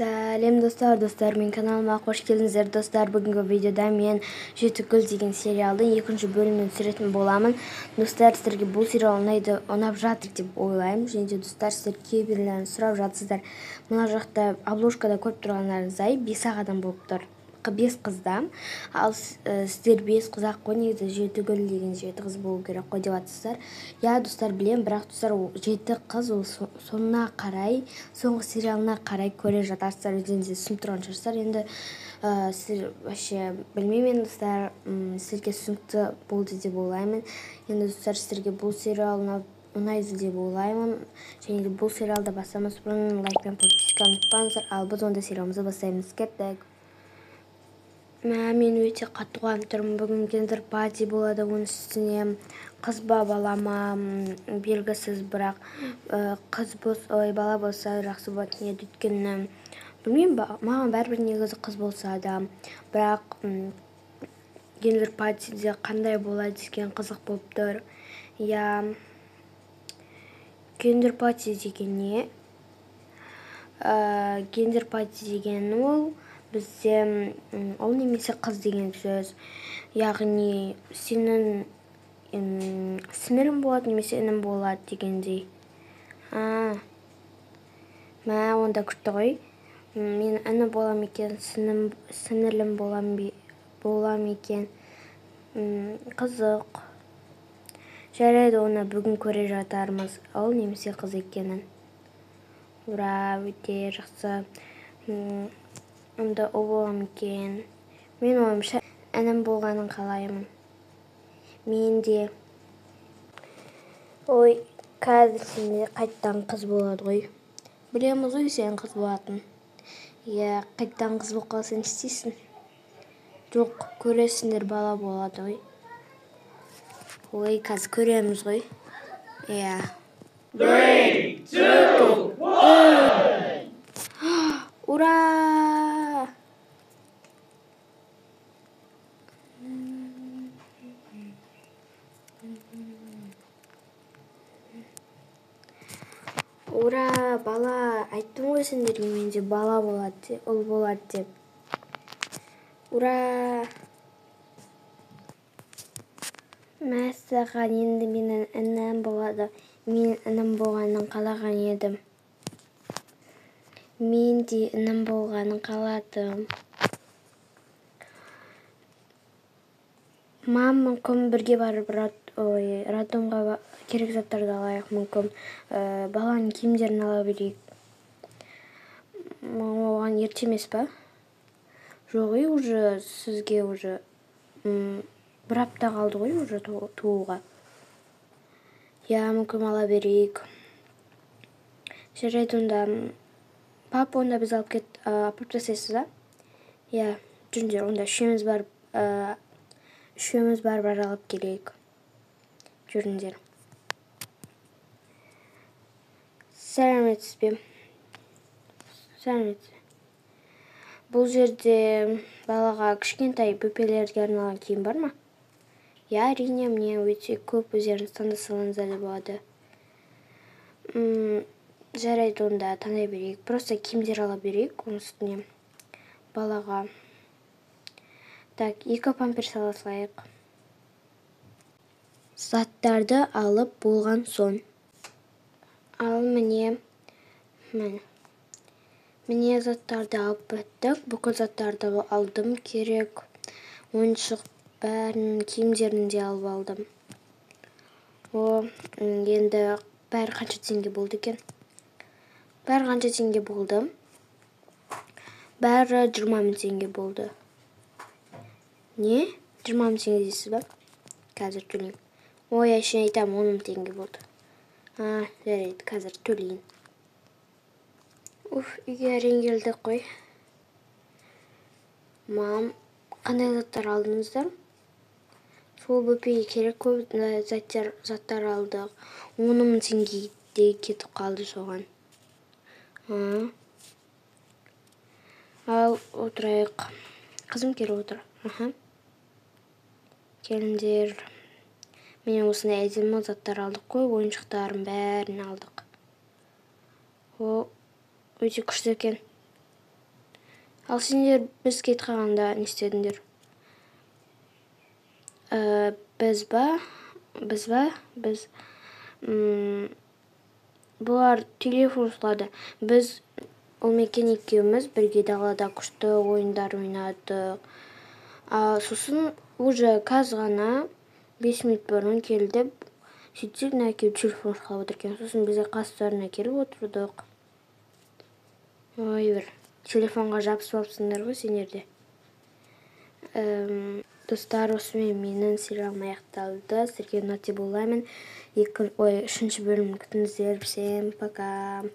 Сәлем достар, мен каналыма қош келдіңіздер достар. Бүгінгі видеода мен Жеті гүл деген сериалдың екінші бөлімін түсіретін боламын. Достар, сіздерге бұл сериал ұнап жатыр деп ойлаймын. Және де достар, сіздер кейбіреулерін сұрап жатсыздар. Мына жақта обложкада көріп тұрғандарыңыздай 5 адам болып тұр. 5 қызда, ал сіздер 5 қыз ақ қой, негізі Жеті гүл деген 7 қыз болу керек қой деп жатсыздар. Я достар, білем, бірақ достар 7 қыз ол соңына қарай, соңғы сериалына қарай көре жатарсыздар, өздеріңізге түсініп тұрған шығарсыздар. Енді сіздер вообще білмеймін достар, сіздерге түсінікті болды деп ойлаймын. Енді достар, сіздерге бұл сериал ұнайды деп ойлаймын. Және де бұл сериалды бастамас бұрын лайк пен подписканы ұмытпаңыздар. Ал біз онда сериалымызды бастаймыз. Кеттік. Мен өте қатты қуанып тұрмын. Бүгін гендер пати болады, оның үстіне қыз ба бала ма белгісіз, бірақ бала болса жақсы болатын еді. Өйткені білмеймін, маған бәрібір негізі қыз болса да, бірақ гендер патиде қандай болады деген қызық болып тұр. Я гендер пати деген не? Гендер пати деген ол бізде ол немесе қыз деген сөз. Яғни сенің сіңірім болады немесе інім болады дегендей. Онда күшті ғой. Мен іні болам екен, сіңілім болам екен. Қызық. Жарайды, оны бүгін көре жатармыз. Ол немесе қыз екенін. Ура, өте жақсы. Онда ол болам екен. Мен ойымша інім болғанын қалаймын. Мен де. Ой, қазір сенде қайттан қыз болады ғой. Білеміз ғой сен қыз болатын. Я қайттан қыз болып қалсаң істейсің. Жоқ, көресіңдер, бала болады ғой. Ой, қазір көреміз ғой. Я. 3, 2, 1. Ура! Ура, бала! Айттым ғой сендерге, менде бала болады, ұл болады деп. Ура! Мәссаған, енді менің інім болады. Мен інім болғанын қалаған едім. Мен де інім болғанын қаладым. Мүмкін бірге барып роддомға керек заттарды алайық. Мүмкін баланың киімдерін ала берейік. Оған ерте емес па? Жоқ, уже сізге уже 1 апта қалды ғой уже тууға. Я, мүмкін ала берейік. Жарайды, онда папа, онда біз апарып тастайсыз ба? Я, жүріңдер, онда үшеуміз барып алып келейік. Жүріңдер. Сәлеметсіз бе? Сәлеметсіз. Бұл жерде балаға кішкентай бөпелерге арналған киім бар ма? Я, әрине, мне өте көп, өздеріңіз таңдаса алыңыздар деп болады. Жарайды, онда таңдай берейік. Просто киімдер ала берейік, оның үстіне балаға. Так, 2 памперс ала салайық. Заттарды алып болған соң. Ал міне заттарды алып біттік. Бүкіл заттарды алдым керек. Ойыншық бәрін, киімдерін де алып алдым. Енді бәрі қанша теңге болды екен? Бәрі қанша теңге болды? Бәрі 20 000 теңге болды. Не? 20 000 теңге дейсіз ба? Қазір төлейін. Ой, әшейін айтам, 10 000 теңге болды. Жарайды, қазір төлейін. Үйге әрең келдік қой. Қандай заттар алдыңыздар? Сол бөпеге керек көп заттар алдық. 10 000 теңгеде кетіп қалды соған. Ал отырайық. Қызым келіп отыр. Келіңдер. Мен осындай әдемі заттар алдық қой, ойыншықтарын бәрін алдық. Өте күшті екен. Ал сендер біз кетіп қалғанда не істедіңдер? Біз бұлар телефон сұрады. Біз Олмекен екеуміз бірге далада күшті ойындар ойнадық. Сосын уже қазір ғана 5 минут бұрын келді. Сөйтсек, әкеліп телефон сұрап отыр екен. Сосын бізде қастарына келіп отырдық. Ой, бір телефонға жабысып алыпсыңдар ғой сендерде. Достар, осымен менің сериалым аяқталды. Сіздерге ұнады деп ойлаймын. 3-ші бөлімін күтіңіздер. Всем пока.